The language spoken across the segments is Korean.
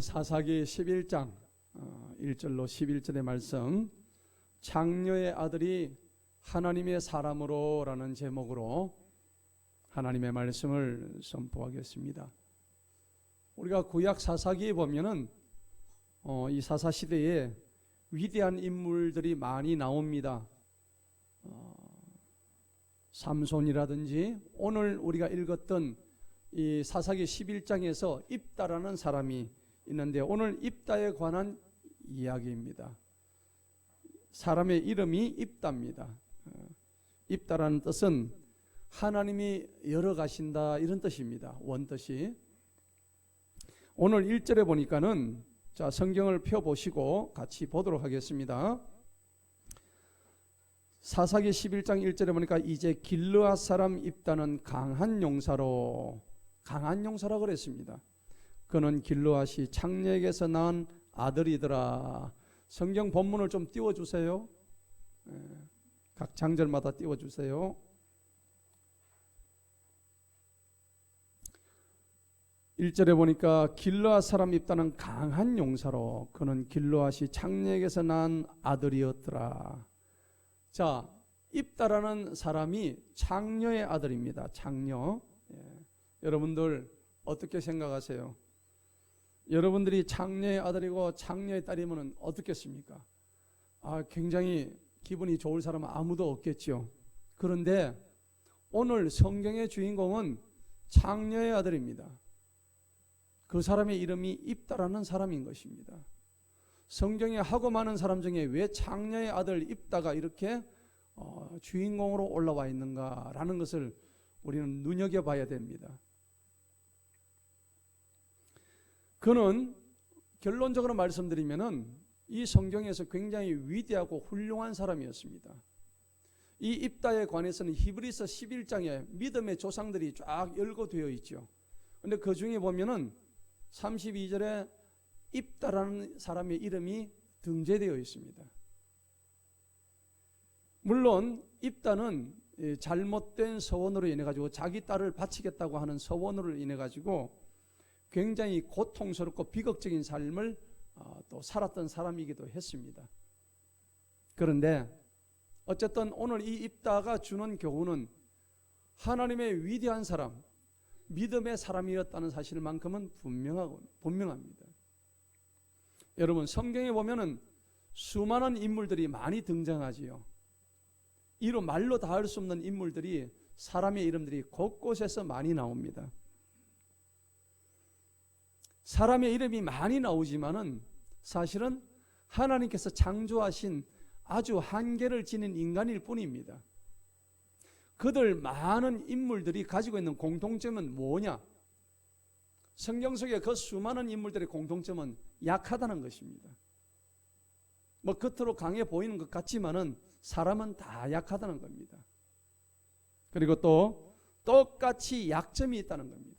사사기 11장 1절로 11절의 말씀, 창녀의 아들이 하나님의 사람으로 라는 제목으로 하나님의 말씀을 선포하겠습니다. 우리가 구약 사사기에 보면은 이 사사시대에 위대한 인물들이 많이 나옵니다. 삼손이라든지 오늘 우리가 읽었던 이 사사기 11장에서 입다라는 사람이 있는데, 오늘 입다에 관한 이야기입니다. 사람의 이름이 입다입니다. 입다라는 뜻은 하나님이 열어가신다, 이런 뜻입니다. 원뜻이. 오늘 1절에 보니까는, 자, 성경을 펴보시고 같이 보도록 하겠습니다. 사사기 11장 1절에 보니까 이제 길르앗 사람 입다는 강한 용사라고 그랬습니다. 그는 길르앗이 창녀에게서 낳은 아들이더라. 성경 본문을 좀 띄워주세요. 각 장절마다 띄워주세요. 1절에 보니까 길르앗 사람 입다는 강한 용사로 그는 길르앗이 창녀에게서 낳은 아들이었더라. 자, 입다라는 사람이 창녀의 아들입니다. 창녀. 여러분들 어떻게 생각하세요? 여러분들이 창녀의 아들이고 창녀의 딸이면 어떻겠습니까? 굉장히 기분이 좋을 사람은 아무도 없겠죠. 그런데 오늘 성경의 주인공은 창녀의 아들입니다. 그 사람의 이름이 입다라는 사람인 것입니다. 성경에 하고 많은 사람 중에 왜 창녀의 아들 입다가 이렇게 주인공으로 올라와 있는가라는 것을 우리는 눈여겨봐야 됩니다. 그는 결론적으로 말씀드리면은 이 성경에서 굉장히 위대하고 훌륭한 사람이었습니다. 이 입다에 관해서는 히브리서 11장에 믿음의 조상들이 쫙 열거되어 있죠. 그런데 그 중에 보면은 32절에 입다라는 사람의 이름이 등재되어 있습니다. 물론 입다는 잘못된 서원으로 인해 가지고, 자기 딸을 바치겠다고 하는 서원으로 인해 가지고 굉장히 고통스럽고 비극적인 삶을 또 살았던 사람이기도 했습니다. 그런데 어쨌든 오늘 이 입다가 주는 교훈은 하나님의 위대한 사람, 믿음의 사람이었다는 사실만큼은 분명합니다. 여러분, 성경에 보면은 수많은 인물들이 많이 등장하지요. 이로 말로 다 할 수 없는 인물들이, 사람의 이름들이 곳곳에서 많이 나옵니다. 사람의 이름이 많이 나오지만은 사실은 하나님께서 창조하신 아주 한계를 지닌 인간일 뿐입니다. 그들 많은 인물들이 가지고 있는 공통점은 뭐냐? 성경 속에 그 수많은 인물들의 공통점은 약하다는 것입니다. 겉으로 강해 보이는 것 같지만은 사람은 다 약하다는 겁니다. 그리고 또 똑같이 약점이 있다는 겁니다.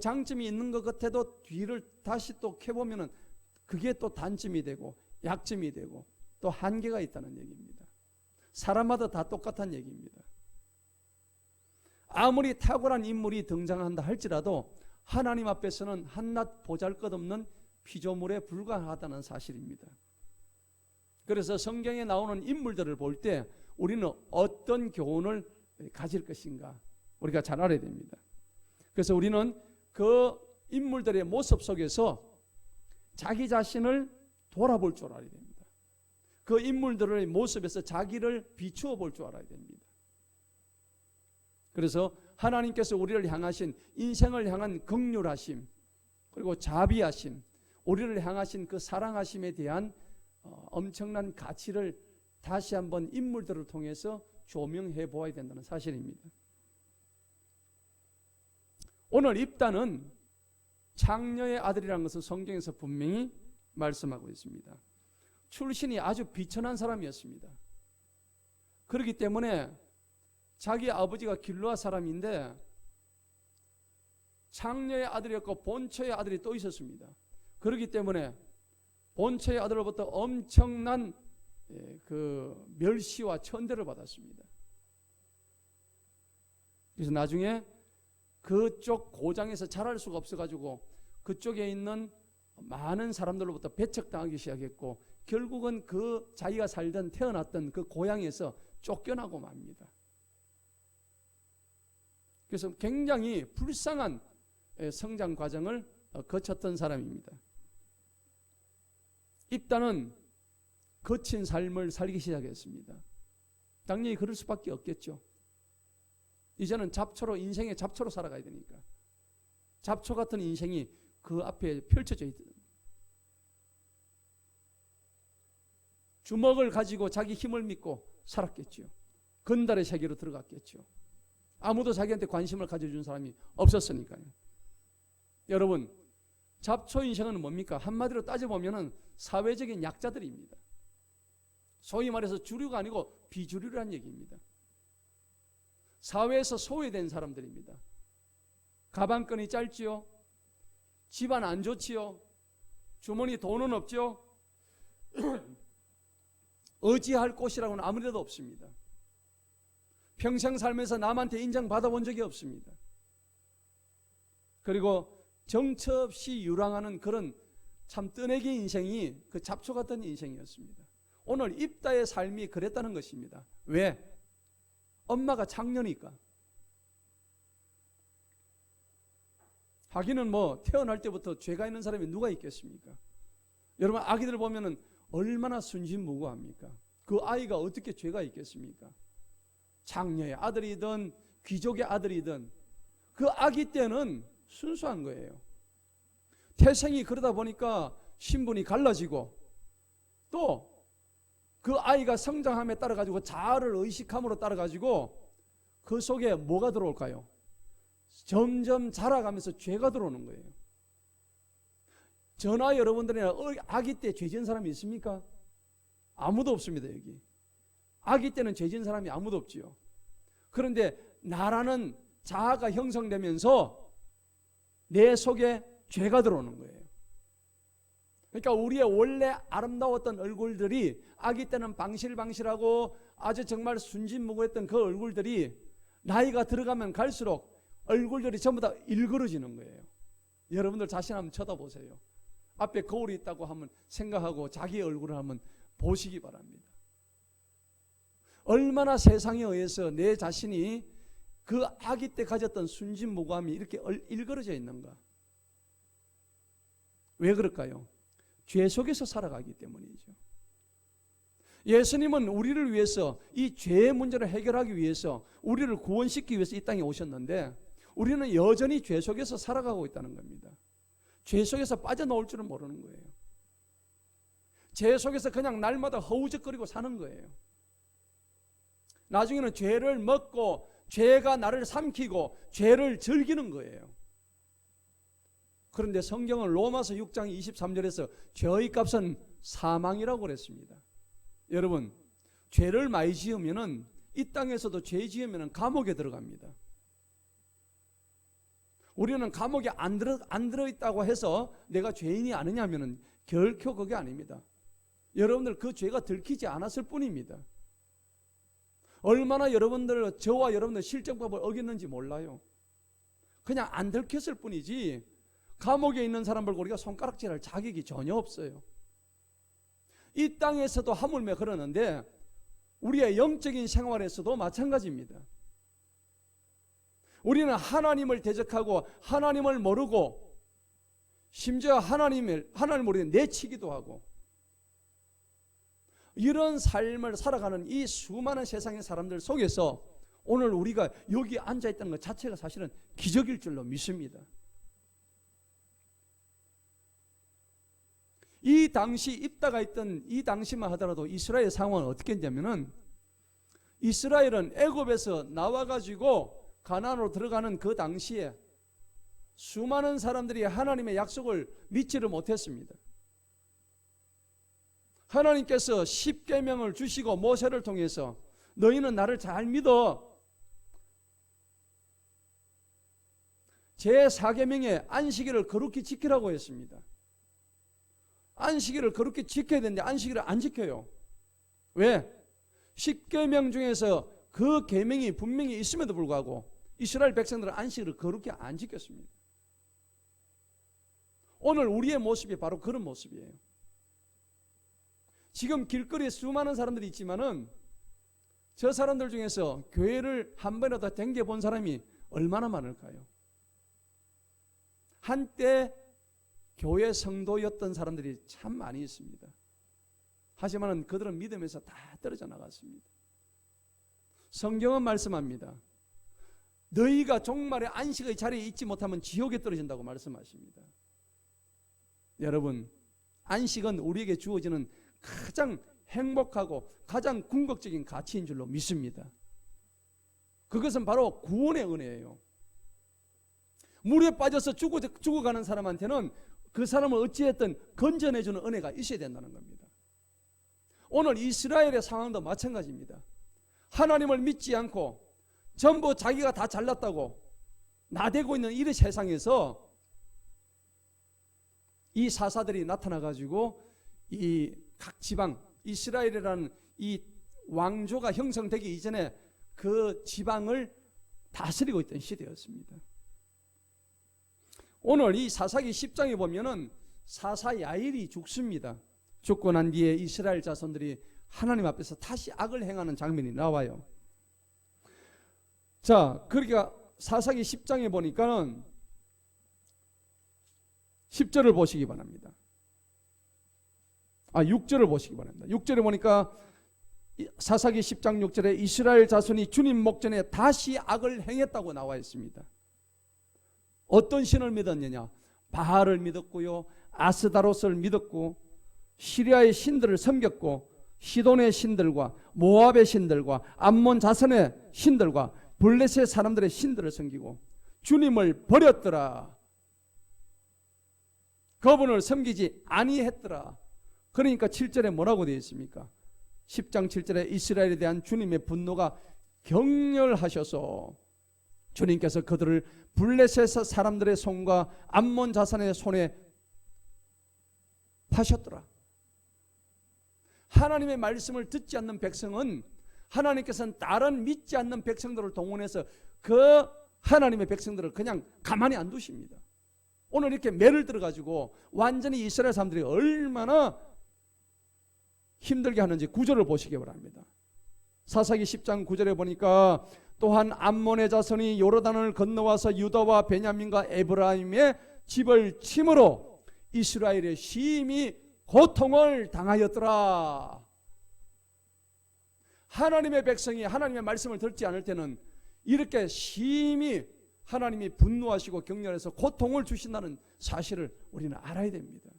장점이 있는 것 같아도 뒤를 다시 또 캐보면은 그게 또 단점이 되고 약점이 되고 또 한계가 있다는 얘기입니다. 사람마다 다 똑같은 얘기입니다. 아무리 탁월한 인물이 등장한다 할지라도 하나님 앞에서는 한낱 보잘것없는 피조물에 불과하다는 사실입니다. 그래서 성경에 나오는 인물들을 볼 때 우리는 어떤 교훈을 가질 것인가 우리가 잘 알아야 됩니다. 그래서 우리는 그 인물들의 모습 속에서 자기 자신을 돌아볼 줄 알아야 됩니다. 그 인물들의 모습에서 자기를 비추어 볼 줄 알아야 됩니다. 그래서 하나님께서 우리를 향하신, 인생을 향한 긍휼하심, 그리고 자비하심, 우리를 향하신 그 사랑하심에 대한 엄청난 가치를 다시 한번 인물들을 통해서 조명해 보아야 된다는 사실입니다. 오늘 입다는 창녀의 아들이라는 것을 성경에서 분명히 말씀하고 있습니다. 출신이 아주 비천한 사람이었습니다. 그렇기 때문에 자기 아버지가 길르앗 사람인데 창녀의 아들이었고 본처의 아들이 또 있었습니다. 그렇기 때문에 본처의 아들로부터 엄청난 그 멸시와 천대를 받았습니다. 그래서 나중에 그쪽 고장에서 자랄 수가 없어가지고 그쪽에 있는 많은 사람들로부터 배척당하기 시작했고 결국은 그 자기가 살던 태어났던 그 고향에서 쫓겨나고 맙니다. 그래서 굉장히 불쌍한 성장 과정을 거쳤던 사람입니다. 입다는 거친 삶을 살기 시작했습니다. 당연히 그럴 수밖에 없겠죠. 이제는 인생의 잡초로 살아가야 되니까. 잡초 같은 인생이 그 앞에 펼쳐져 있거든요. 주먹을 가지고 자기 힘을 믿고 살았겠죠. 건달의 세계로 들어갔겠죠. 아무도 자기한테 관심을 가져준 사람이 없었으니까요. 여러분, 잡초 인생은 뭡니까? 한마디로 따져보면 사회적인 약자들입니다. 소위 말해서 주류가 아니고 비주류라는 얘기입니다. 사회에서 소외된 사람들입니다. 가방끈이 짧지요. 집안 안 좋지요. 주머니 돈은 없죠. 의지할 곳이라고는 아무래도 없습니다. 평생 살면서 남한테 인정받아 본 적이 없습니다. 그리고 정처 없이 유랑하는 그런 참 뜨내기 인생이 그 잡초 같은 인생이었습니다. 오늘 입다의 삶이 그랬다는 것입니다. 왜? 엄마가 장녀니까. 하기는 뭐 태어날 때부터 죄가 있는 사람이 누가 있겠습니까? 여러분 아기들 보면은 얼마나 순진무구합니까? 그 아이가 어떻게 죄가 있겠습니까? 장녀의 아들이든 귀족의 아들이든 그 아기 때는 순수한 거예요. 태생이 그러다 보니까 신분이 갈라지고 또 그 아이가 성장함에 따라 가지고 자아를 의식함으로 따라 가지고 그 속에 뭐가 들어올까요? 점점 자라가면서 죄가 들어오는 거예요. 저나 여러분들이나 아기 때 죄 지은 사람이 있습니까? 아무도 없습니다. 여기 아기 때는 죄 지은 사람이 아무도 없지요. 그런데 나라는 자아가 형성되면서 내 속에 죄가 들어오는 거예요. 그러니까 우리의 원래 아름다웠던 얼굴들이 아기 때는 방실방실하고 아주 정말 순진무구했던 그 얼굴들이 나이가 들어가면 갈수록 얼굴들이 전부 다 일그러지는 거예요. 여러분들 자신 한번 쳐다보세요. 앞에 거울이 있다고 하면 생각하고 자기의 얼굴을 한번 보시기 바랍니다. 얼마나 세상에 의해서 내 자신이 그 아기 때 가졌던 순진무구함이 이렇게 일그러져 있는가? 왜 그럴까요? 죄 속에서 살아가기 때문이죠. 예수님은 우리를 위해서 이 죄의 문제를 해결하기 위해서 우리를 구원시키기 위해서 이 땅에 오셨는데 우리는 여전히 죄 속에서 살아가고 있다는 겁니다. 죄 속에서 빠져나올 줄은 모르는 거예요. 죄 속에서 그냥 날마다 허우적거리고 사는 거예요. 나중에는 죄를 먹고 죄가 나를 삼키고 죄를 즐기는 거예요. 그런데 성경은 로마서 6장 23절에서 죄의 값은 사망이라고 그랬습니다. 여러분, 죄를 많이 지으면은 이 땅에서도 죄 지으면은 감옥에 들어갑니다. 우리는 감옥에 안 들어있다고 해서 내가 죄인이 아니냐면은 결코 그게 아닙니다. 여러분들 그 죄가 들키지 않았을 뿐입니다. 얼마나 저와 여러분들 실정법을 어겼는지 몰라요. 그냥 안 들켰을 뿐이지 감옥에 있는 사람을 우리가 손가락질할 자격이 전혀 없어요. 이 땅에서도 하물며 그러는데 우리의 영적인 생활에서도 마찬가지입니다. 우리는 하나님을 대적하고 하나님을 모르고 심지어 하나님을 모르게 내치기도 하고 이런 삶을 살아가는 이 수많은 세상의 사람들 속에서 오늘 우리가 여기 앉아있다는 것 자체가 사실은 기적일 줄로 믿습니다. 이 당시 입다가 있던 이 당시만 하더라도 이스라엘 상황은 어떻게 했냐면은 이스라엘은 애굽에서 나와가지고 가나안으로 들어가는 그 당시에 수많은 사람들이 하나님의 약속을 믿지를 못했습니다. 하나님께서 십계명을 주시고 모세를 통해서 너희는 나를 잘 믿어. 제4계명에 안식일을 거룩히 지키라고 했습니다. 안식일을 그렇게 지켜야 되는데 안식일을 안 지켜요. 왜? 10계명 중에서 그 계명이 분명히 있음에도 불구하고 이스라엘 백성들은 안식일을 거룩히 안 지켰습니다. 오늘 우리의 모습이 바로 그런 모습이에요. 지금 길거리에 수많은 사람들이 있지만은 저 사람들 중에서 교회를 한 번이라도 댕겨본 사람이 얼마나 많을까요? 한때 교회 성도였던 사람들이 참 많이 있습니다. 하지만 그들은 믿음에서 다 떨어져 나갔습니다. 성경은 말씀합니다. 너희가 종말의 안식의 자리에 있지 못하면 지옥에 떨어진다고 말씀하십니다. 여러분, 안식은 우리에게 주어지는 가장 행복하고 가장 궁극적인 가치인 줄로 믿습니다. 그것은 바로 구원의 은혜예요. 물에 빠져서 죽어가는 사람한테는 그 사람을 어찌했든 건져내주는 은혜가 있어야 된다는 겁니다. 오늘 이스라엘의 상황도 마찬가지입니다. 하나님을 믿지 않고 전부 자기가 다 잘났다고 나대고 있는 이 세상에서 이 사사들이 나타나가지고 이 각 지방, 이스라엘이라는 이 왕조가 형성되기 이전에 그 지방을 다스리고 있던 시대였습니다. 오늘 이 사사기 10장에 보면은 사사 야일이 죽습니다. 죽고 난 뒤에 이스라엘 자손들이 하나님 앞에서 다시 악을 행하는 장면이 나와요. 자, 그러니까 사사기 10장에 보니까는 10절을 보시기 바랍니다. 6절을 보시기 바랍니다. 6절에 보니까 사사기 10장 6절에 이스라엘 자손이 주님 목전에 다시 악을 행했다고 나와 있습니다. 어떤 신을 믿었느냐? 바알을 믿었고요, 아스다롯을 믿었고, 시리아의 신들을 섬겼고, 시돈의 신들과 모압의 신들과 암몬 자손의 신들과 블레셋 사람들의 신들을 섬기고 주님을 버렸더라. 그분을 섬기지 아니했더라. 그러니까 7절에 뭐라고 되어 있습니까? 10장 7절에 이스라엘에 대한 주님의 분노가 격렬하셔서 주님께서 그들을 블레셋 사람들의 손과 암몬 자손의 손에 파셨더라. 하나님의 말씀을 듣지 않는 백성은 하나님께서는 다른 믿지 않는 백성들을 동원해서 그 하나님의 백성들을 그냥 가만히 안 두십니다. 오늘 이렇게 매를 들어가지고 완전히 이스라엘 사람들이 얼마나 힘들게 하는지 9절을 보시기 바랍니다. 사사기 10장 9절에 보니까 또한 암몬의 자손이 요르단을 건너와서 유다와 베냐민과 에브라임의 집을 침으로 이스라엘의 심히 고통을 당하였더라. 하나님의 백성이 하나님의 말씀을 듣지 않을 때는 이렇게 심히 하나님이 분노하시고 격렬해서 고통을 주신다는 사실을 우리는 알아야 됩니다.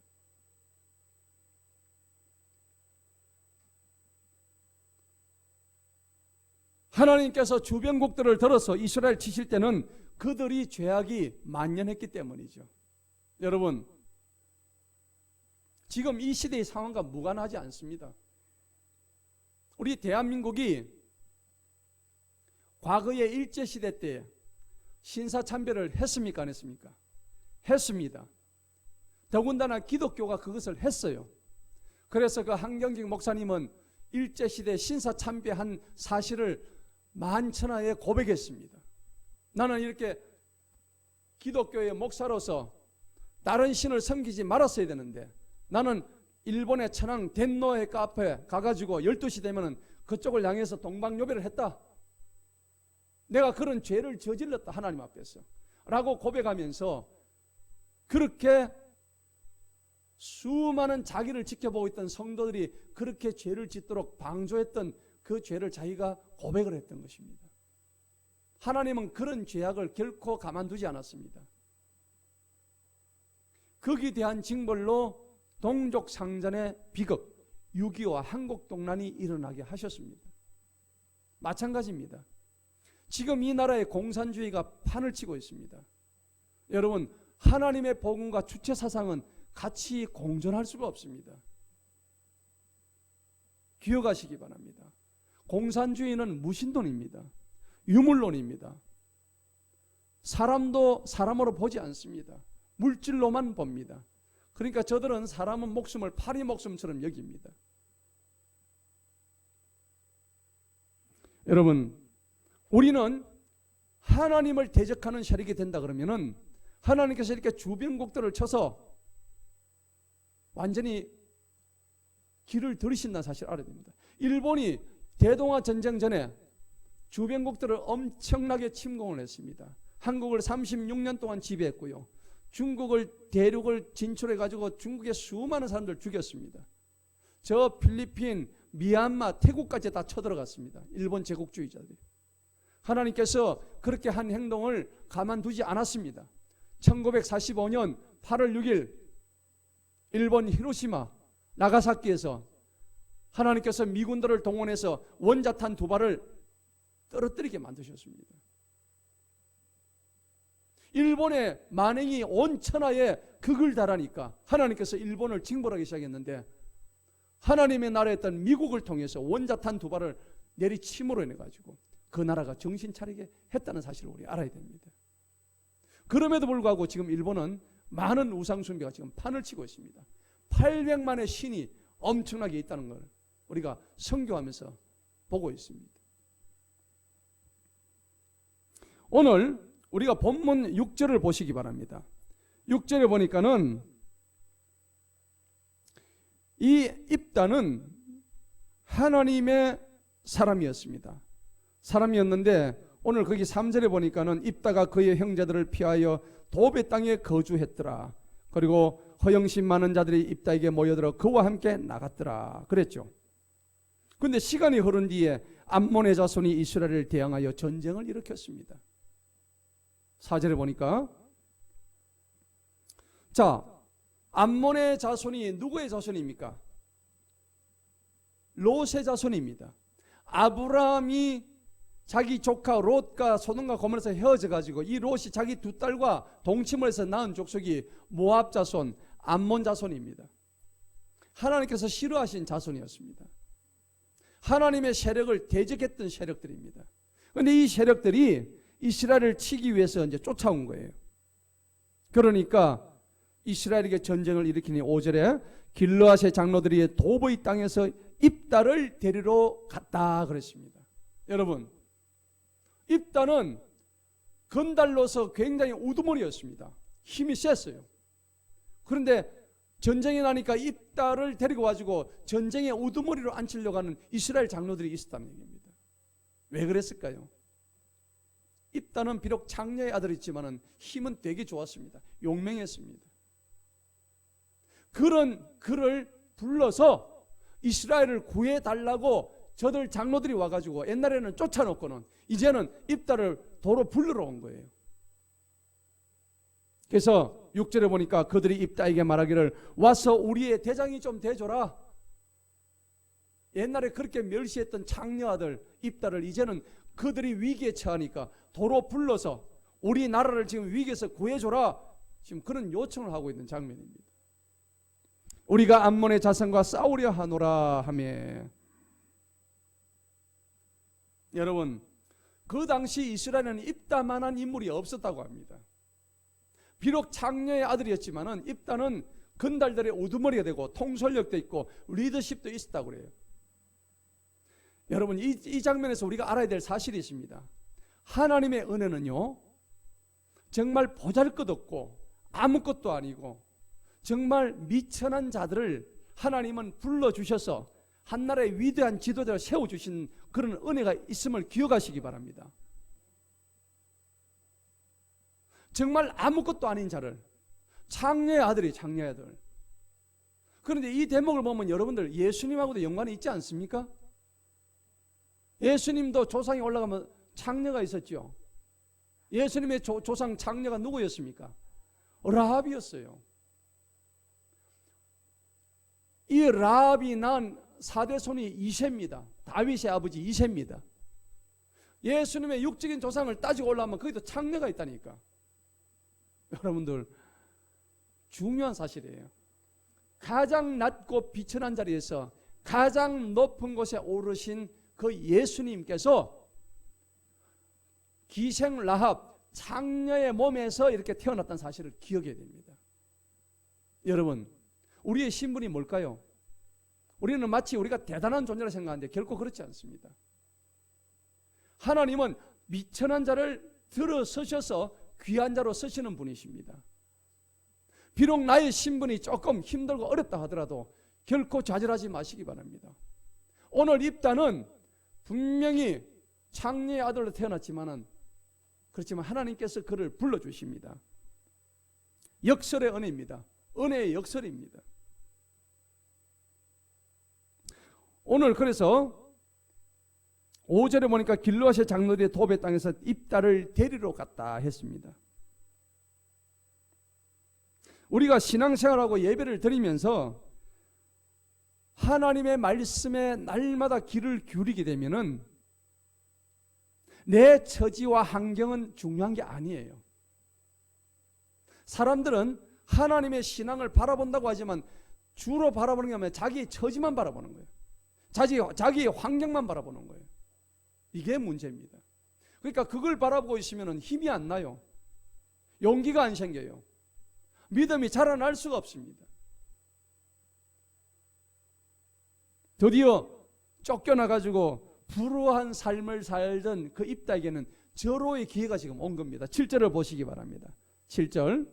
하나님께서 주변국들을 들어서 이스라엘 치실 때는 그들이 죄악이 만연했기 때문이죠. 여러분, 지금 이 시대의 상황과 무관하지 않습니다. 우리 대한민국이 과거의 일제시대 때 신사참배를 했습니까? 안 했습니까? 했습니다. 더군다나 기독교가 그것을 했어요. 그래서 그 한경직 목사님은 일제시대 신사참배한 사실을 만천하에 고백했습니다. 나는 이렇게 기독교의 목사로서 다른 신을 섬기지 말았어야 되는데 나는 일본의 천황 덴노의 카페에 가가지고 12시 되면은 그쪽을 향해서 동방요배를 했다. 내가 그런 죄를 저질렀다 하나님 앞에서 라고 고백하면서 그렇게 수많은 자기를 지켜보고 있던 성도들이 그렇게 죄를 짓도록 방조했던 그 죄를 자기가 고백을 했던 것입니다. 하나님은 그런 죄악을 결코 가만두지 않았습니다. 거기에 대한 징벌로 동족 상전의 비극 6.25와 한국동란이 일어나게 하셨습니다. 마찬가지입니다. 지금 이 나라의 공산주의가 판을 치고 있습니다. 여러분, 하나님의 복음과 주체 사상은 같이 공존할 수가 없습니다. 기억하시기 바랍니다. 공산주의는 무신론입니다. 유물론입니다. 사람도 사람으로 보지 않습니다. 물질로만 봅니다. 그러니까 저들은 사람은 목숨을 파리 목숨처럼 여깁니다. 여러분, 우리는 하나님을 대적하는 세력이 된다 그러면은 하나님께서 이렇게 주변국들을 쳐서 완전히 길을 들이신다는 사실을 알아야 됩니다. 일본이 대동아 전쟁 전에 주변국들을 엄청나게 침공을 했습니다. 한국을 36년 동안 지배했고요. 중국을 대륙을 진출해가지고 중국의 수많은 사람들 죽였습니다. 저 필리핀, 미얀마, 태국까지 다 쳐들어갔습니다. 일본 제국주의자들이. 하나님께서 그렇게 한 행동을 가만두지 않았습니다. 1945년 8월 6일 일본 히로시마, 나가사키에서 하나님께서 미군들을 동원해서 원자탄 2발을 떨어뜨리게 만드셨습니다. 일본의 만행이 온 천하에 극을 달하니까 하나님께서 일본을 징벌하기 시작했는데 하나님의 나라였던 미국을 통해서 원자탄 2발을 내리침으로 인해 가지고 그 나라가 정신 차리게 했다는 사실을 우리 알아야 됩니다. 그럼에도 불구하고 지금 일본은 많은 우상 숭배가 지금 판을 치고 있습니다. 800만의 신이 엄청나게 있다는 걸 우리가 선교하면서 보고 있습니다. 오늘 우리가 본문 6절을 보시기 바랍니다. 6절에 보니까는 이 입다는 하나님의 사람이었습니다. 사람이었는데 오늘 거기 3절에 보니까는 입다가 그의 형제들을 피하여 도배 땅에 거주했더라. 그리고 허영심 많은 자들이 입다에게 모여들어 그와 함께 나갔더라. 그랬죠. 그런데 시간이 흐른 뒤에 암몬의 자손이 이스라엘을 대항하여 전쟁을 일으켰습니다. 4절에 보니까 자, 암몬의 자손이 누구의 자손입니까? 롯의 자손입니다. 아브라함이 자기 조카 롯과 소돔과 고모라에서 헤어져 가지고 이 롯이 자기 2딸과 동침을 해서 낳은 족속이 모압 자손, 암몬 자손입니다. 하나님께서 싫어하신 자손이었습니다. 하나님의 세력을 대적했던 세력들입니다. 그런데 이 세력들이 이스라엘을 치기 위해서 이제 쫓아온 거예요. 그러니까 이스라엘에게 전쟁을 일으키니 5절에 길르앗의 장로들이 도보이 땅에서 입다를 데리러 갔다 그랬습니다. 여러분, 입다는 건달로서 굉장히 우두머리였습니다. 힘이 셌어요. 그런데 전쟁이 나니까 입다를 데리고 와가지고 전쟁의 우두머리로 앉히려고 하는 이스라엘 장로들이 있었다는 얘기입니다. 왜 그랬을까요? 입다는 비록 장녀의 아들이지만 힘은 되게 좋았습니다. 용맹했습니다. 그런 그를 불러서 이스라엘을 구해달라고 저들 장로들이 와가지고 옛날에는 쫓아놓고는 이제는 입다를 도로 불러러 온 거예요. 그래서 6절에 보니까 그들이 입다에게 말하기를 와서 우리의 대장이 좀 돼줘라. 옛날에 그렇게 멸시했던 장녀 아들 입다를 이제는 그들이 위기에 처하니까 도로 불러서 우리 나라를 지금 위기에서 구해줘라. 지금 그런 요청을 하고 있는 장면입니다. 우리가 암몬의 자손과 싸우려 하노라 하며, 여러분 그 당시 이스라엘에는 입다만한 인물이 없었다고 합니다. 비록 장녀의 아들이었지만은 입다는 건달들의 우두머리가 되고 통솔력도 있고 리더십도 있었다고 그래요. 여러분 이 장면에서 우리가 알아야 될 사실이 있습니다. 하나님의 은혜는요 정말 보잘것없고 아무것도 아니고 정말 미천한 자들을 하나님은 불러주셔서 한나라의 위대한 지도자를 세워주신 그런 은혜가 있음을 기억하시기 바랍니다. 정말 아무것도 아닌 자를, 장녀의 아들이 장녀의 아들. 그런데 이 대목을 보면 여러분들 예수님하고도 연관이 있지 않습니까? 예수님도 조상에 올라가면 장녀가 있었죠. 예수님의 조상 장녀가 누구였습니까? 라합이었어요. 이 라합이 낳은 4대 손이 이새입니다. 다윗의 아버지 이새입니다. 예수님의 육적인 조상을 따지고 올라가면 거기도 장녀가 있다니까. 여러분들 중요한 사실이에요. 가장 낮고 비천한 자리에서 가장 높은 곳에 오르신 그 예수님께서 기생 라합 장녀의 몸에서 이렇게 태어났다는 사실을 기억해야 됩니다. 여러분 우리의 신분이 뭘까요? 우리는 마치 우리가 대단한 존재라 생각하는데 결코 그렇지 않습니다. 하나님은 미천한 자를 들어서셔서 귀한 자로 쓰시는 분이십니다. 비록 나의 신분이 조금 힘들고 어렵다 하더라도 결코 좌절하지 마시기 바랍니다. 오늘 입다는 분명히 창녀의 아들로 태어났지만은 그렇지만 하나님께서 그를 불러주십니다. 역설의 은혜입니다. 은혜의 역설입니다. 오늘 그래서 5절에 보니까 길르앗의 장로들이 도배 땅에서 입다를 데리러 갔다 했습니다. 우리가 신앙생활하고 예배를 드리면서 하나님의 말씀에 날마다 귀를 기울이게 되면은 내 처지와 환경은 중요한 게 아니에요. 사람들은 하나님의 신앙을 바라본다고 하지만 주로 바라보는 게 아니라 자기 처지만 바라보는 거예요. 자기 환경만 바라보는 거예요. 이게 문제입니다. 그러니까 그걸 바라보고 있으면 힘이 안 나요. 용기가 안 생겨요. 믿음이 자라날 수가 없습니다. 드디어 쫓겨나가지고 불우한 삶을 살던 그 입다에게는 절호의 기회가 지금 온 겁니다. 7절을 보시기 바랍니다. 7절에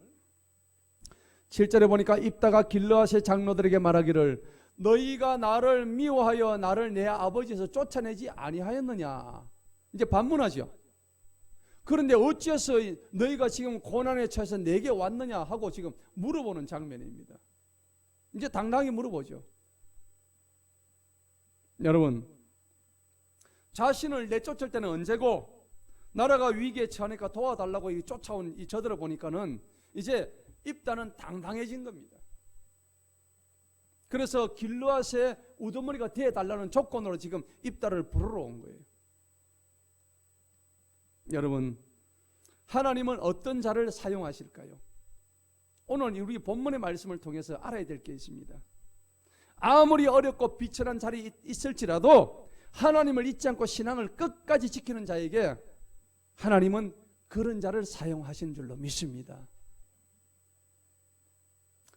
보니까 입다가 길르앗의 장로들에게 말하기를 너희가 나를 미워하여 나를 내 아버지에서 쫓아내지 아니하였느냐. 이제 반문하죠. 그런데 어찌해서 너희가 지금 고난에 처해서 내게 왔느냐 하고 지금 물어보는 장면입니다. 이제 당당히 물어보죠. 여러분, 자신을 내쫓을 때는 언제고 나라가 위기에 처하니까 도와달라고 쫓아온 이 저들을 보니까는 이제 입다는 당당해진 겁니다. 그래서 길르앗의 우두머리가 되어달라는 조건으로 지금 입다를 부르러 온 거예요. 여러분, 하나님은 어떤 자를 사용하실까요? 오늘 우리 본문의 말씀을 통해서 알아야 될 게 있습니다. 아무리 어렵고 비천한 자리 있을지라도 하나님을 잊지 않고 신앙을 끝까지 지키는 자에게 하나님은 그런 자를 사용하신 줄로 믿습니다.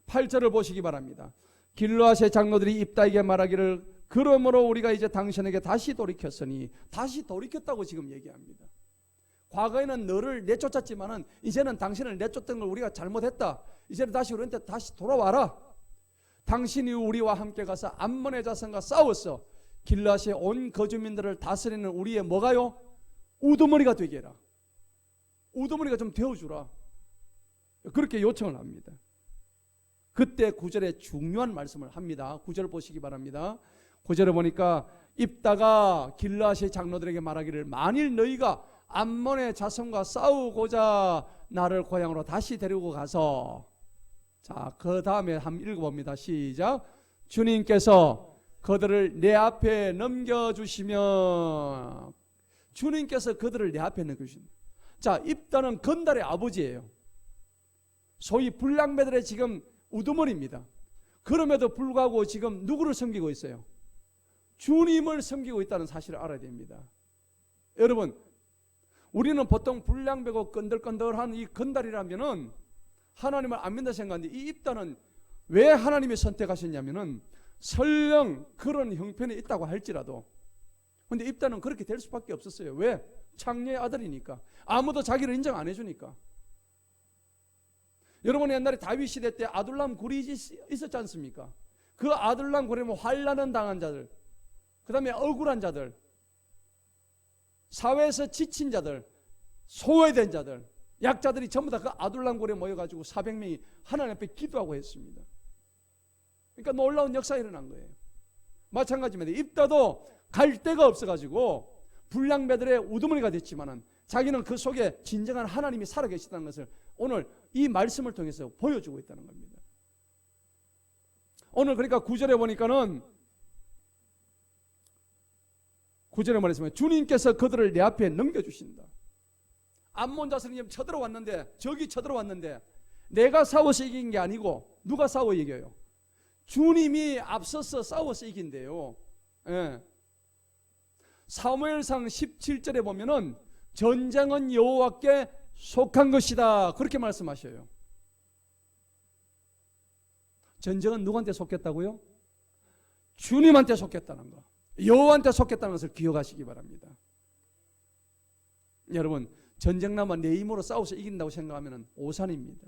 8절을 보시기 바랍니다. 길르앗의 장로들이 입다에게 말하기를 그러므로 우리가 이제 당신에게 다시 돌이켰으니, 다시 돌이켰다고 지금 얘기합니다. 과거에는 너를 내쫓았지만은 이제는 당신을 내쫓던 걸 우리가 잘못했다. 이제는 다시 우리한테 다시 돌아와라. 당신이 우리와 함께 가서 암몬의 자손과 싸웠어. 길르앗의 온 거주민들을 다스리는 우리의 뭐가요? 우두머리가 되게 해라. 우두머리가 좀 되어주라. 그렇게 요청을 합니다. 그때 9절에 중요한 말씀을 합니다. 9절 보시기 바랍니다. 9절에 보니까 입다가 길르앗의 장로들에게 말하기를 만일 너희가 암몬의 자손과 싸우고자 나를 고향으로 다시 데리고 가서, 자, 그 다음에 한번 읽어봅니다. 시작. 주님께서 그들을 내 앞에 넘겨주시면, 주님께서 그들을 내 앞에 넘겨주신다. 자, 입다는 건달의 아버지예요. 소위 불량배들의 지금 우두머리입니다. 그럼에도 불구하고 지금 누구를 섬기고 있어요? 주님을 섬기고 있다는 사실을 알아야 됩니다. 여러분, 우리는 보통 불량배고 건들건들한 이 건달이라면은 하나님을 안 믿는다 생각하는데, 이 입다는 왜 하나님이 선택하셨냐면은 설령 그런 형편이 있다고 할지라도, 근데 입다는 그렇게 될 수밖에 없었어요. 왜? 창녀의 아들이니까. 아무도 자기를 인정 안 해주니까. 여러분, 옛날에 다윗 시대 때 아둘람 굴이 있었지 않습니까? 그 아둘람 굴에 환난을 당한 자들, 그 다음에 억울한 자들, 사회에서 지친 자들, 소외된 자들, 약자들이 전부 다 그 아둘람 굴에 모여가지고 400명이 하나님 앞에 기도하고 했습니다. 그러니까 놀라운 역사가 일어난 거예요. 마찬가지입니다. 입다도 갈 데가 없어가지고 불량배들의 우두머리가 됐지만은 자기는 그 속에 진정한 하나님이 살아계시다는 것을 오늘 이 말씀을 통해서 보여주고 있다는 겁니다. 오늘 그러니까 9절에 보니까는 9절에 말했으면 주님께서 그들을 내 앞에 넘겨주신다. 암몬 자손이 쳐들어왔는데, 적이 쳐들어왔는데 내가 싸워서 이긴 게 아니고 누가 싸워 이겨요? 주님이 앞서서 싸워서 이긴대요. 예. 사무엘상 17절에 보면은 전쟁은 여호와께 속한 것이다, 그렇게 말씀하셔요. 전쟁은 누구한테 속했다고요? 주님한테 속했다는 거, 여호와한테 속했다는 것을 기억하시기 바랍니다. 여러분, 전쟁 나면 내 힘으로 싸워서 이긴다고 생각하면 오산입니다.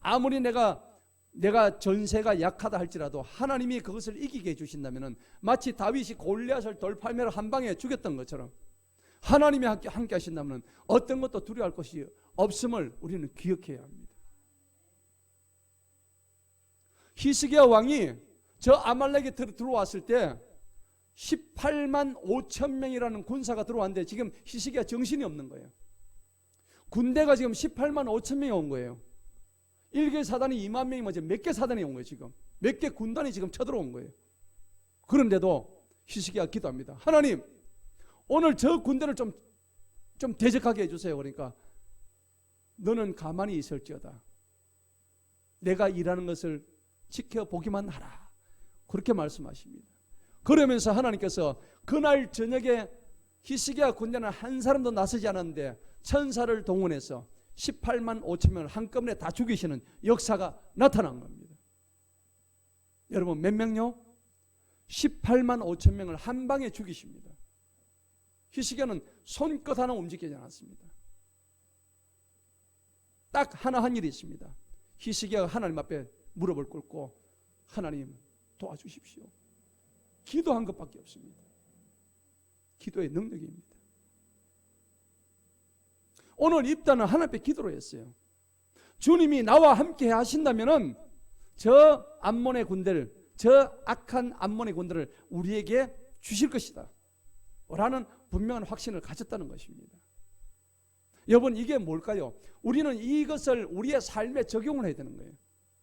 아무리 내가 전세가 약하다 할지라도 하나님이 그것을 이기게 해주신다면 마치 다윗이 골리앗을 돌팔매로 한 방에 죽였던 것처럼 하나님이 함께 하신다면 어떤 것도 두려워할 것이 없음을 우리는 기억해야 합니다. 히스기야 왕이 저 아말렉에 들어왔을 때 18만 5천 명이라는 군사가 들어왔는데 지금 히스기야 정신이 없는 거예요. 군대가 지금 18만 5천 명이 온 거예요. 1개 사단이 2만 명이면 지금 몇 개 사단이 온 거예요. 지금 몇 개 군단이 지금 쳐들어온 거예요. 그런데도 히스기야가 기도합니다. 하나님, 오늘 저 군대를 좀 대적하게 해주세요. 그러니까 너는 가만히 있을지어다. 내가 일하는 것을 지켜보기만 하라. 그렇게 말씀하십니다. 그러면서 하나님께서 그날 저녁에 히스기야 군대는 한 사람도 나서지 않았는데 천사를 동원해서 18만 5천 명을 한꺼번에 다 죽이시는 역사가 나타난 겁니다. 여러분 몇 명요? 18만 5천 명을 한 방에 죽이십니다. 히스기야는 손끝 하나 움직이지 않았습니다. 딱 하나 한 일이 있습니다. 히스기야가 하나님 앞에 무릎을 꿇고 하나님 도와주십시오. 기도한 것밖에 없습니다. 기도의 능력입니다. 오늘 입다는 하나님 앞에 기도를 했어요. 주님이 나와 함께 하신다면은 저 암몬의 군대를, 저 악한 암몬의 군대를 우리에게 주실 것이다 라는 분명한 확신을 가졌다는 것입니다. 여러분 이게 뭘까요? 우리는 이것을 우리의 삶에 적용을 해야 되는 거예요.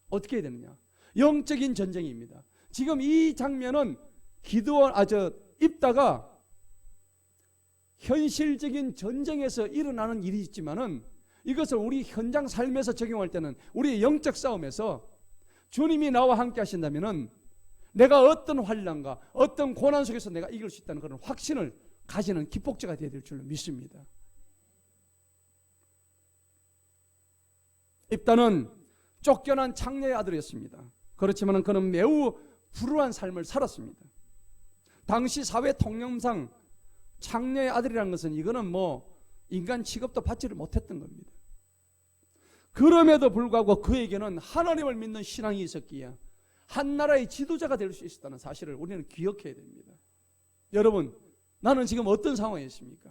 어떻게 해야 되느냐? 영적인 전쟁입니다. 지금 이 장면은 입다가 현실적인 전쟁에서 일어나는 일이 있지만은 이것을 우리 현장 삶에서 적용할 때는 우리의 영적 싸움에서 주님이 나와 함께 하신다면은 내가 어떤 환난과 어떤 고난 속에서 내가 이길 수 있다는 그런 확신을 가지는 기폭제가 되어야 될 줄로 믿습니다. 입다는 쫓겨난 창녀의 아들이었습니다. 그렇지만 그는 매우 불우한 삶을 살았습니다. 당시 사회 통념상 창녀의 아들이라는 것은 이거는 인간 취급도 받지를 못했던 겁니다. 그럼에도 불구하고 그에게는 하나님을 믿는 신앙이 있었기에 한 나라의 지도자가 될 수 있었다는 사실을 우리는 기억해야 됩니다. 여러분, 나는 지금 어떤 상황에 있습니까?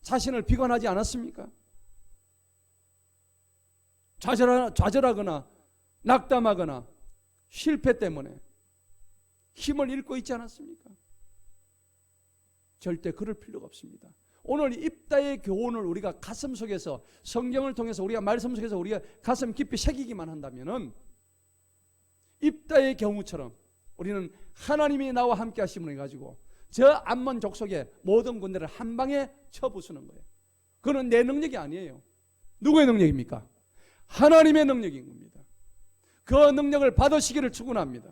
자신을 비관하지 않았습니까? 좌절하거나 낙담하거나 실패 때문에 힘을 잃고 있지 않았습니까? 절대 그럴 필요가 없습니다. 오늘 입다의 교훈을 우리가 가슴 속에서 성경을 통해서 우리가 말씀 속에서 우리가 가슴 깊이 새기기만 한다면은 입다의 경우처럼 우리는 하나님이 나와 함께 하심을 가지고 저 암몬 족속의 모든 군대를 한 방에 쳐부수는 거예요. 그건 내 능력이 아니에요. 누구의 능력입니까? 하나님의 능력인 겁니다. 그 능력을 받으시기를 축원합니다.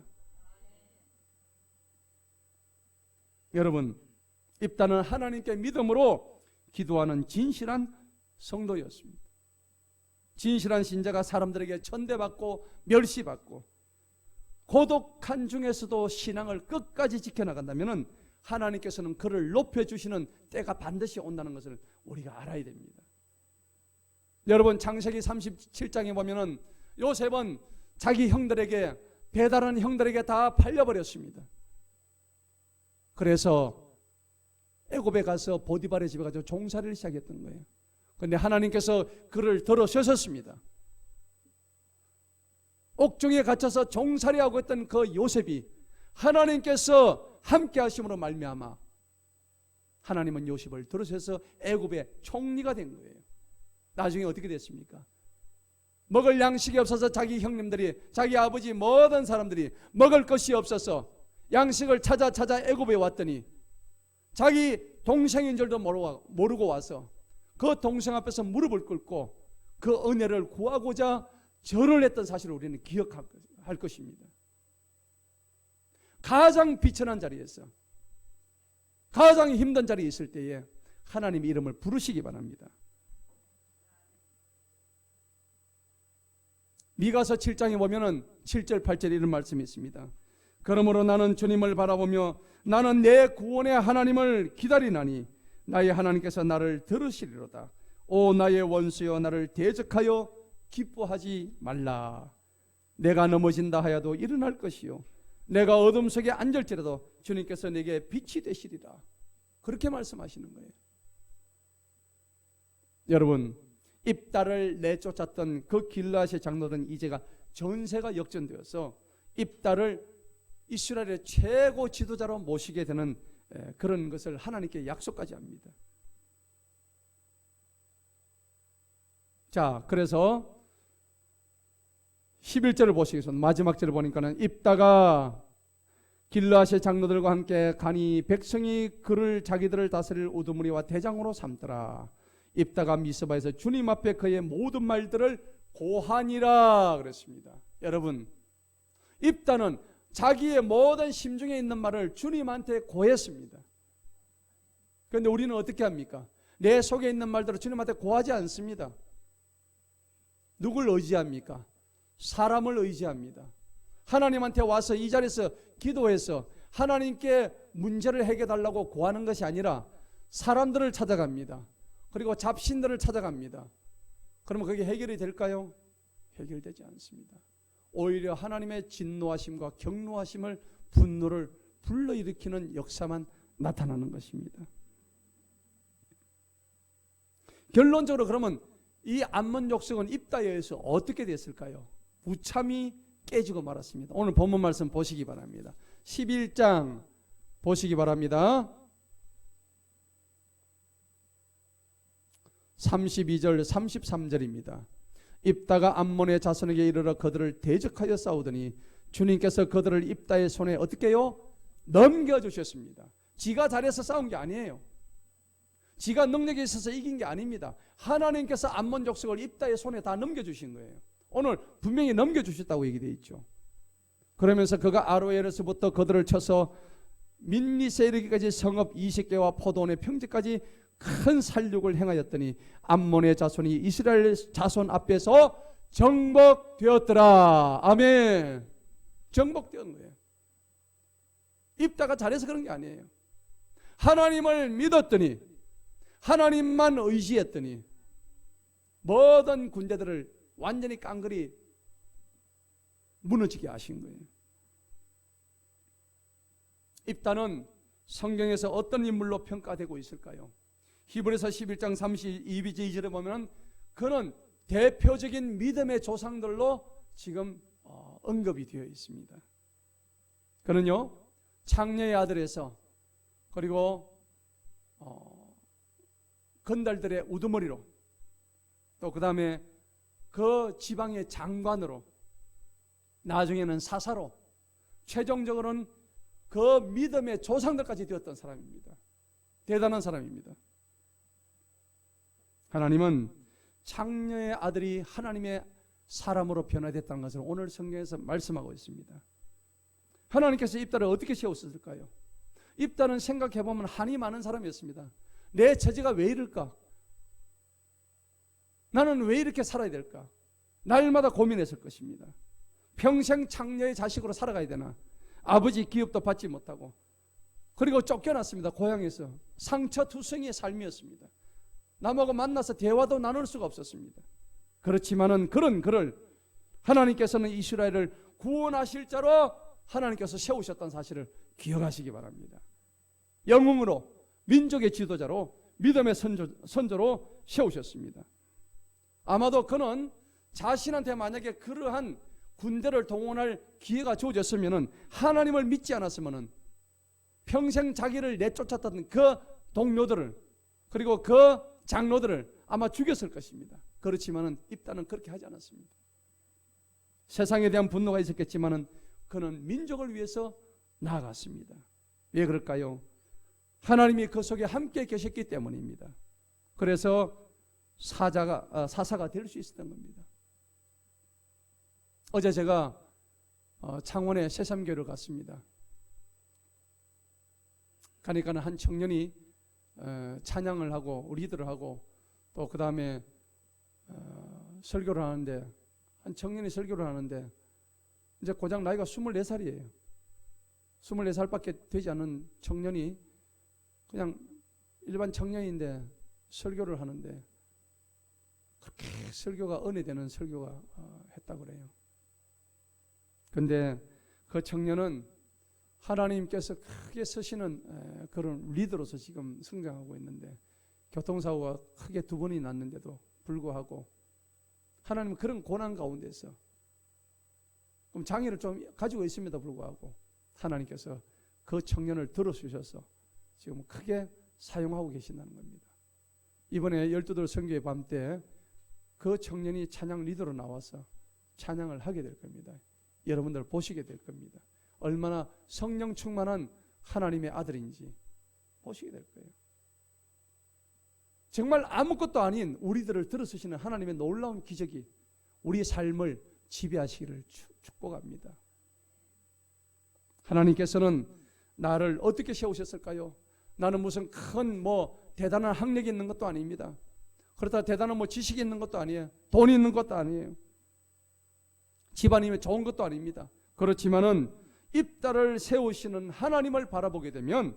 여러분, 입다는 하나님께 믿음으로 기도하는 진실한 성도였습니다. 진실한 신자가 사람들에게 천대받고 멸시받고 고독한 중에서도 신앙을 끝까지 지켜나간다면 하나님께서는 그를 높여주시는 때가 반드시 온다는 것을 우리가 알아야 됩니다. 여러분, 창세기 37장에 보면은 요셉은 자기 형들에게, 배달하는 형들에게 다 팔려버렸습니다. 그래서 애굽에 가서 보디발의 집에 가서 종살이를 시작했던 거예요. 그런데 하나님께서 그를 들어 세셨습니다. 옥중에 갇혀서 종살이하고 있던 그 요셉이 하나님께서 함께 하심으로 말미암아 하나님은 요셉을 들어서서 애굽의 총리가 된 거예요. 나중에 어떻게 됐습니까? 먹을 양식이 없어서 자기 형님들이, 자기 아버지 모든 사람들이 먹을 것이 없어서 양식을 찾아 애굽에 왔더니 자기 동생인 줄도 모르고 와서 그 동생 앞에서 무릎을 꿇고 그 은혜를 구하고자 절을 했던 사실을 우리는 기억할 것입니다. 가장 비천한 자리에서, 가장 힘든 자리에 있을 때에 하나님 이름을 부르시기 바랍니다. 미가서 7장에 보면은 7절 8절 이런 말씀이 있습니다. 그러므로 나는 주님을 바라보며 나는 내 구원의 하나님을 기다리나니 나의 하나님께서 나를 들으시리로다. 오 나의 원수여, 나를 대적하여 기뻐하지 말라. 내가 넘어진다 하여도 일어날 것이요 내가 어둠 속에 앉을지라도 주님께서 내게 빛이 되시리라. 그렇게 말씀하시는 거예요. 여러분, 입다를 내쫓았던 그 길르앗의 장로들은 이제가 전세가 역전되어서 입다를 이스라엘의 최고 지도자로 모시게 되는 그런 것을 하나님께 약속까지 합니다. 자, 그래서 11절을 보시겠습니다. 마지막 절을 보니까는 입다가 길르앗의 장로들과 함께 가니 백성이 그를 자기들을 다스릴 우두머리와 대장으로 삼더라. 입다가 미스바에서 주님 앞에 그의 모든 말들을 고하니라 그랬습니다. 여러분, 입다는 자기의 모든 심중에 있는 말을 주님한테 고했습니다. 그런데 우리는 어떻게 합니까? 내 속에 있는 말들을 주님한테 고하지 않습니다. 누굴 의지합니까? 사람을 의지합니다. 하나님한테 와서 이 자리에서 기도해서 하나님께 문제를 해결해달라고 구하는 것이 아니라 사람들을 찾아갑니다. 그리고 잡신들을 찾아갑니다. 그러면 그게 해결이 될까요? 해결되지 않습니다. 오히려 하나님의 진노하심과 경노하심을, 분노를 불러일으키는 역사만 나타나는 것입니다. 결론적으로 그러면 이 암몬 족속은 입다에 의해서 어떻게 됐을까요? 무참히 깨지고 말았습니다. 오늘 본문 말씀 보시기 바랍니다. 11장 보시기 바랍니다. 32절 33절입니다. 입다가 암몬의 자손에게 이르러 그들을 대적하여 싸우더니 주님께서 그들을 입다의 손에 어떻게 해요? 넘겨주셨습니다. 지가 잘해서 싸운 게 아니에요. 지가 능력이 있어서 이긴 게 아닙니다. 하나님께서 암몬 족속을 입다의 손에 다 넘겨주신 거예요. 오늘 분명히 넘겨주셨다고 얘기되어 있죠. 그러면서 그가 아로에르서부터 그들을 쳐서 민리세 이르기까지 성읍 20개와 포도원의 평지까지 큰 살육을 행하였더니 암몬의 자손이 이스라엘 자손 앞에서 정복되었더라. 아멘. 정복된 거예요. 입다가 잘해서 그런 게 아니에요. 하나님을 믿었더니, 하나님만 의지했더니 모든 군대들을 완전히 깡그리 무너지게 하신 거예요. 입다는 성경에서 어떤 인물로 평가되고 있을까요? 히브리서 11장 32절에 보면 그는 대표적인 믿음의 조상들로 지금 언급이 되어 있습니다. 그는요, 창녀의 아들에서 그리고 건달들의 우두머리로, 또 그 다음에 그 지방의 장관으로, 나중에는 사사로, 최종적으로는 그 믿음의 조상들까지 되었던 사람입니다. 대단한 사람입니다. 하나님은 창녀의 아들이 하나님의 사람으로 변화됐다는 것을 오늘 성경에서 말씀하고 있습니다. 하나님께서 입다를 어떻게 세우셨을까요? 입다는 생각해보면 한이 많은 사람이었습니다. 내 처지가 왜 이럴까? 나는 왜 이렇게 살아야 될까? 날마다 고민했을 것입니다. 평생 창녀의 자식으로 살아가야 되나? 아버지 기업도 받지 못하고, 그리고 쫓겨났습니다. 고향에서. 상처투성이의 삶이었습니다. 남하고 만나서 대화도 나눌 수가 없었습니다. 그렇지만은 그런 그를 하나님께서는 이스라엘을 구원하실 자로 하나님께서 세우셨다는 사실을 기억하시기 바랍니다. 영웅으로, 민족의 지도자로, 믿음의 선조로 세우셨습니다. 아마도 그는 자신한테 만약에 그러한 군대를 동원할 기회가 주어졌으면, 하나님을 믿지 않았으면 평생 자기를 내쫓았던 그 동료들을, 그리고 그 장로들을 아마 죽였을 것입니다. 그렇지만은 입다는 그렇게 하지 않았습니다. 세상에 대한 분노가 있었겠지만은 그는 민족을 위해서 나아갔습니다. 왜 그럴까요? 하나님이 그 속에 함께 계셨기 때문입니다. 그래서 사사가 될 수 있었던 겁니다. 어제 제가 창원에 새삼교회를 갔습니다. 가니까는 한 청년이 찬양을 하고 리드를 하고, 또 그 다음에 설교를 하는데, 한 청년이 설교를 하는데 이제 고작 나이가 24살이에요. 24살밖에 되지 않은 청년이 그냥 일반 청년인데 설교를 하는데, 그렇게 설교가 은혜되는 설교가 했다고 그래요. 근데 그 청년은 하나님께서 크게 쓰시는 그런 리더로서 지금 성장하고 있는데 교통사고가 크게 2번이 났는데도 불구하고 하나님은 그런 고난 가운데서 그럼 장애를 좀 가지고 있음에도 불구하고 하나님께서 그 청년을 들어주셔서 지금 크게 사용하고 계신다는 겁니다. 이번에 12돌 선교의 밤 때 그 청년이 찬양 리더로 나와서 찬양을 하게 될 겁니다. 여러분들 보시게 될 겁니다. 얼마나 성령 충만한 하나님의 아들인지 보시게 될 거예요. 정말 아무것도 아닌 우리들을 들어서시는 하나님의 놀라운 기적이 우리의 삶을 지배하시기를 축복합니다. 하나님께서는 나를 어떻게 세우셨을까요? 나는 무슨 큰 대단한 학력이 있는 것도 아닙니다. 그렇다 대단한 지식이 있는 것도 아니에요. 돈이 있는 것도 아니에요. 집안이 좋은 것도 아닙니다. 그렇지만은 입다를 세우시는 하나님을 바라보게 되면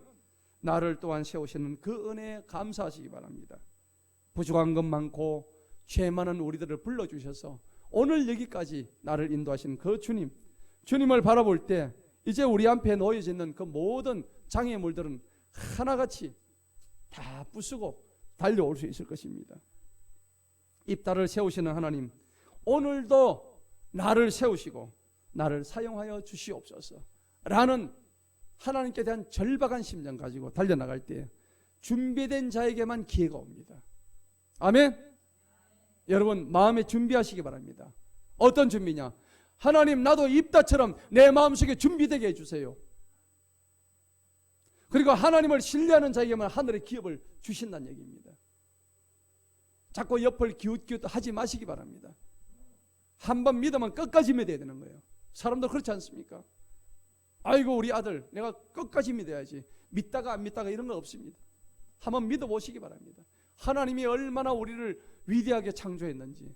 나를 또한 세우시는 그 은혜에 감사하시기 바랍니다. 부족한 것 많고 죄 많은 우리들을 불러주셔서 오늘 여기까지 나를 인도하시는 그 주님을 바라볼 때 이제 우리 앞에 놓여져 있는 그 모든 장애물들은 하나같이 다 부수고 달려올 수 있을 것입니다. 입다를 세우시는 하나님, 오늘도 나를 세우시고 나를 사용하여 주시옵소서 라는 하나님께 대한 절박한 심정 가지고 달려나갈 때 준비된 자에게만 기회가 옵니다. 아멘? 여러분 마음에 준비하시기 바랍니다. 어떤 준비냐? 하나님 나도 입다처럼 내 마음속에 준비되게 해주세요. 그리고 하나님을 신뢰하는 자에게만 하늘의 기업을 주신다는 얘기입니다. 자꾸 옆을 기웃기웃 하지 마시기 바랍니다. 한번 믿으면 끝까지 믿어야 되는 거예요. 사람도 그렇지 않습니까? 아이고 우리 아들 내가 끝까지 믿어야지. 믿다가 안 믿다가 이런 거 없습니다. 한번 믿어보시기 바랍니다. 하나님이 얼마나 우리를 위대하게 창조했는지,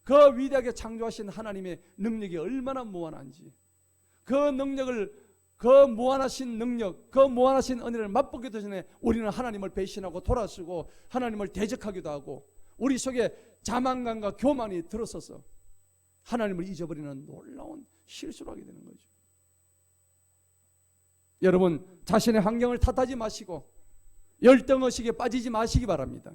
그 위대하게 창조하신 하나님의 능력이 얼마나 무한한지, 그 능력을, 그 무한하신 능력, 그 무한하신 은혜를 맛보기도 전에 우리는 하나님을 배신하고 돌아서고 하나님을 대적하기도 하고 우리 속에 자만감과 교만이 들어서서 하나님을 잊어버리는 놀라운 실수를 하게 되는 거죠. 여러분 자신의 환경을 탓하지 마시고 열등의식에 빠지지 마시기 바랍니다.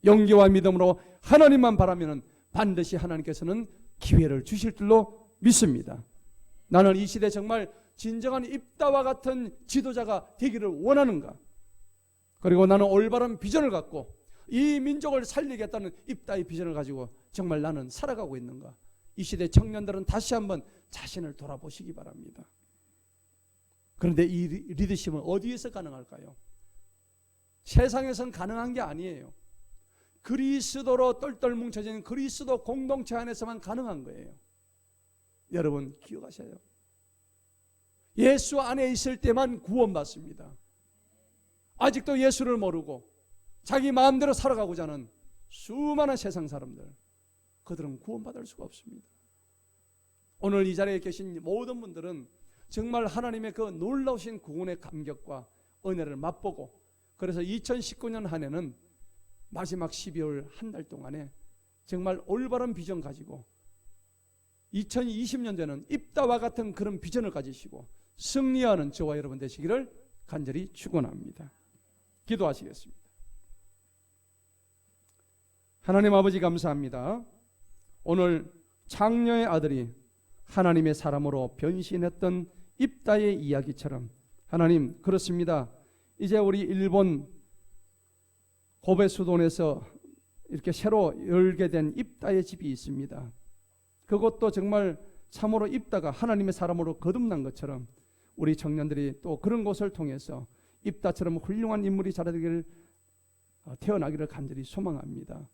용기와 믿음으로 하나님만 바라면 반드시 하나님께서는 기회를 주실 줄로 믿습니다. 나는 이 시대 정말 진정한 입다와 같은 지도자가 되기를 원하는가? 그리고 나는 올바른 비전을 갖고 이 민족을 살리겠다는 입다의 비전을 가지고 정말 나는 살아가고 있는가? 이 시대 청년들은 다시 한번 자신을 돌아보시기 바랍니다. 그런데 이 리더십은 어디에서 가능할까요? 세상에선 가능한 게 아니에요. 그리스도로 똘똘 뭉쳐진 그리스도 공동체 안에서만 가능한 거예요. 여러분 기억하셔요. 예수 안에 있을 때만 구원받습니다. 아직도 예수를 모르고 자기 마음대로 살아가고자 하는 수많은 세상 사람들, 그들은 구원받을 수가 없습니다. 오늘 이 자리에 계신 모든 분들은 정말 하나님의 그 놀라우신 구원의 감격과 은혜를 맛보고, 그래서 2019년 한 해는 마지막 12월 한 달 동안에 정말 올바른 비전 가지고 2020년도에는 입다와 같은 그런 비전을 가지시고 승리하는 저와 여러분 되시기를 간절히 축원합니다. 기도하시겠습니다. 하나님 아버지 감사합니다. 오늘 창녀의 아들이 하나님의 사람으로 변신했던 입다의 이야기처럼 하나님 그렇습니다. 이제 우리 일본 고베 수도원에서 이렇게 새로 열게 된 입다의 집이 있습니다. 그것도 정말 참으로 입다가 하나님의 사람으로 거듭난 것처럼 우리 청년들이 또 그런 곳을 통해서 입다처럼 훌륭한 인물이 자라기를 태어나기를 간절히 소망합니다.